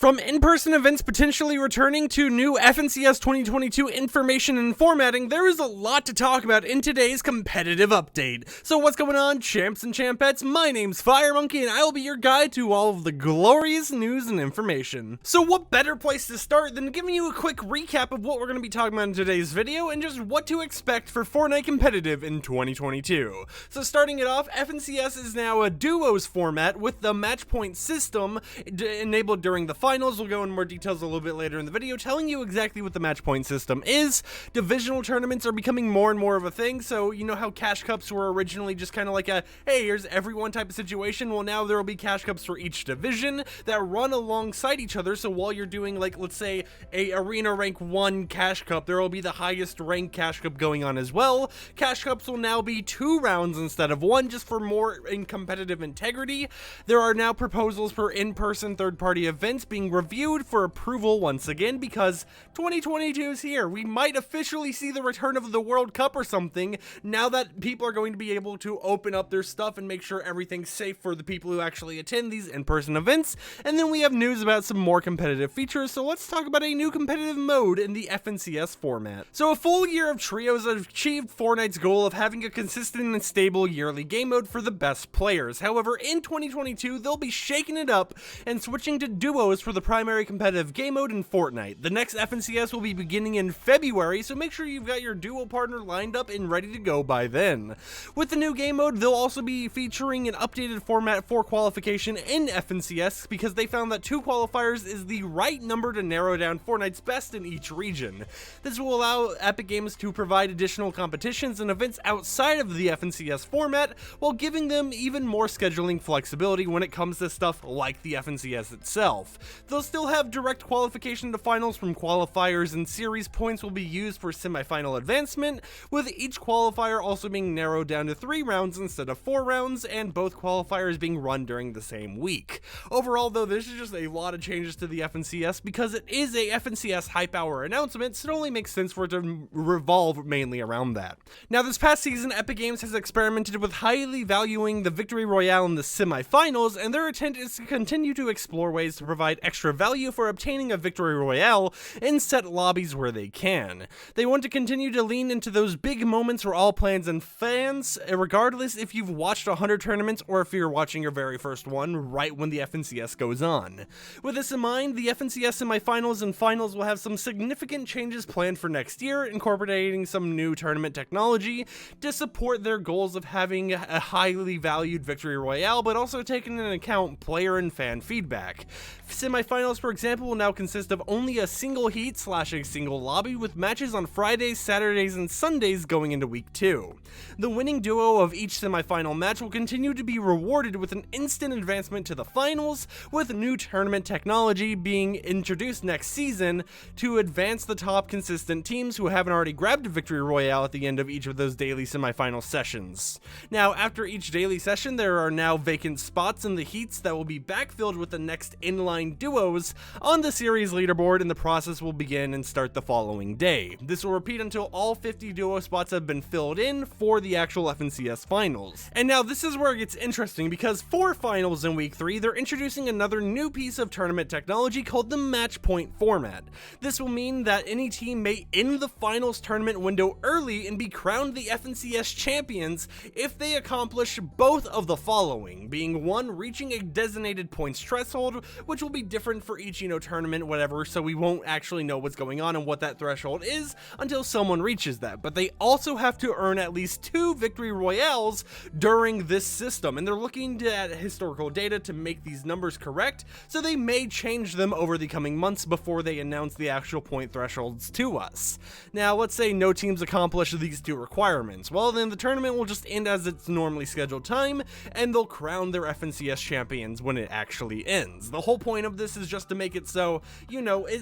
From in-person events potentially returning to new FNCS 2022 information and formatting, there is a lot to talk about in today's competitive update. So what's going on, champs and champettes? My name's FireMonkey and I will be your guide to all of the glorious news and information. So what better place to start than giving you a quick recap of what we're going to be talking about in today's video and just what to expect for Fortnite competitive in 2022. So starting it off, FNCS is now a duos format with the match point system enabled during the finals. We'll go into more details a little bit later in the video, telling you exactly what the match point system is. Divisional tournaments are becoming more and more of a thing, so you know how cash cups were originally just kind of like a, hey, here's everyone type of situation? Well, now there will be cash cups for each division that run alongside each other, so while you're doing, like, let's say, a Arena Rank 1 cash cup, there will be the highest rank cash cup going on as well. Cash cups will now be 2 rounds instead of 1, just for more in competitive integrity. There are now proposals for in-person third-party events being reviewed for approval once again, because 2022 is here. We might officially see the return of the World Cup or something, now that people are going to be able to open up their stuff and make sure everything's safe for the people who actually attend these in-person events. And then we have news about some more competitive features, so let's talk about a new competitive mode in the FNCS format. So a full year of trios have achieved Fortnite's goal of having a consistent and stable yearly game mode for the best players. However, in 2022, they'll be shaking it up and switching to duos for the primary competitive game mode in Fortnite. The next FNCS will be beginning in February, so make sure you've got your duo partner lined up and ready to go by then. With the new game mode, they'll also be featuring an updated format for qualification in FNCS, because they found that 2 qualifiers is the right number to narrow down Fortnite's best in each region. This will allow Epic Games to provide additional competitions and events outside of the FNCS format, while giving them even more scheduling flexibility when it comes to stuff like the FNCS itself. They'll still have direct qualification to finals from qualifiers, and series points will be used for semi-final advancement, with each qualifier also being narrowed down to 3 rounds instead of 4 rounds, and both qualifiers being run during the same week. Overall though, this is just a lot of changes to the FNCS, because it is a FNCS hype hour announcement, so it only makes sense for it to revolve mainly around that. Now this past season, Epic Games has experimented with highly valuing the Victory Royale in the semi-finals, and their intent is to continue to explore ways to provide extra value for obtaining a Victory Royale in set lobbies where they can. They want to continue to lean into those big moments for all players and fans, regardless if you've watched 100 tournaments or if you're watching your very first one right when the FNCS goes on. With this in mind, the FNCS semifinals and finals will have some significant changes planned for next year, incorporating some new tournament technology to support their goals of having a highly valued Victory Royale, but also taking into account player and fan feedback. Semifinals, for example, will now consist of only a single heat / a single lobby, with matches on Fridays, Saturdays, and Sundays going into week 2. The winning duo of each semifinal match will continue to be rewarded with an instant advancement to the finals, with new tournament technology being introduced next season to advance the top consistent teams who haven't already grabbed a Victory Royale at the end of each of those daily semifinal sessions. Now, after each daily session, there are now vacant spots in the heats that will be backfilled with the next inline duos on the series leaderboard, and the process will begin and start the following day. This will repeat until all 50 duo spots have been filled in for the actual FNCS finals. And now this is where it gets interesting, because for finals in week 3, they're introducing another new piece of tournament technology called the match point format. This will mean that any team may end the finals tournament window early and be crowned the FNCS champions if they accomplish both of the following, being 1, reaching a designated points threshold, which will be different for each, tournament, whatever, so we won't actually know what's going on and what that threshold is until someone reaches that. But they also have to earn at least 2 Victory Royales during this system, and they're looking at historical data to make these numbers correct, so they may change them over the coming months before they announce the actual point thresholds to us. Now, let's say no teams accomplish these 2 requirements. Well, then the tournament will just end as its normally scheduled time, and they'll crown their FNCS champions when it actually ends. The whole point of this is just to make it so,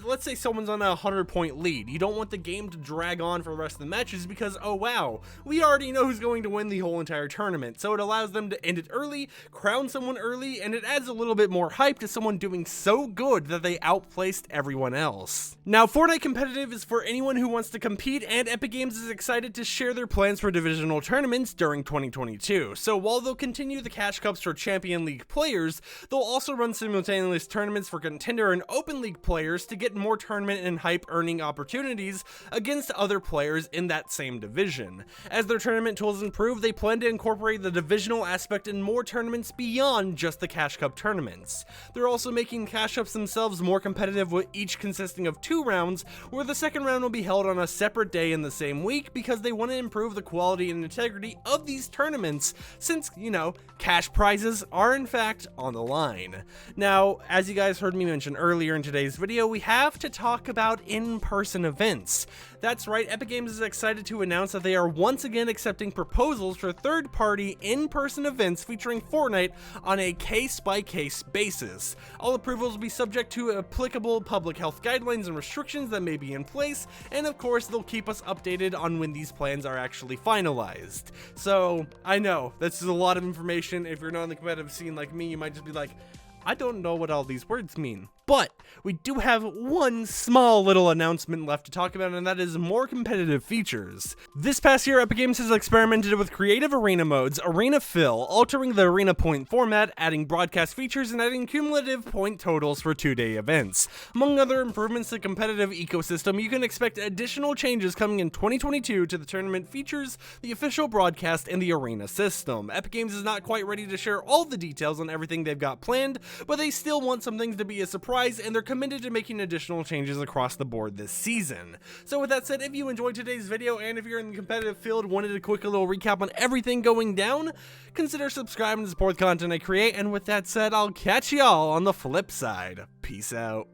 let's say someone's on a 100-point lead. You don't want the game to drag on for the rest of the matches, because, oh wow, we already know who's going to win the whole entire tournament. So it allows them to end it early, crown someone early, and it adds a little bit more hype to someone doing so good that they outplaced everyone else. Now, Fortnite Competitive is for anyone who wants to compete, and Epic Games is excited to share their plans for Divisional Tournaments during 2022. So while they'll continue the cash cups for Champion League players, they'll also run simultaneous tournaments for Contender and Open League players to get more tournament and hype earning opportunities against other players in that same division. As their tournament tools improve, they plan to incorporate the divisional aspect in more tournaments beyond just the Cash Cup tournaments. They're also making Cash Cups themselves more competitive, with each consisting of 2 rounds, where the second round will be held on a separate day in the same week because they want to improve the quality and integrity of these tournaments since, you know, cash prizes are in fact on the line. Now, as you guys heard me mention earlier in today's video, we have to talk about in-person events. That's right, Epic Games is excited to announce that they are once again accepting proposals for third-party in-person events featuring Fortnite on a case-by-case basis. All approvals will be subject to applicable public health guidelines and restrictions that may be in place, and of course they'll keep us updated on when these plans are actually finalized. So, I know, this is a lot of information. If you're not in the competitive scene like me, you might just be like, I don't know what all these words mean. But we do have one small little announcement left to talk about, and that is more competitive features. This past year, Epic Games has experimented with creative arena modes, Arena Fill, altering the arena point format, adding broadcast features, and adding cumulative point totals for 2-day events. Among other improvements to the competitive ecosystem, you can expect additional changes coming in 2022 to the tournament features, the official broadcast, and the arena system. Epic Games is not quite ready to share all the details on everything they've got planned, but they still want some things to be a surprise, and they're committed to making additional changes across the board this season. So with that said, if you enjoyed today's video, and if you're in the competitive field, wanted a quick little recap on everything going down, consider subscribing to support the content I create, and with that said, I'll catch y'all on the flip side. Peace out.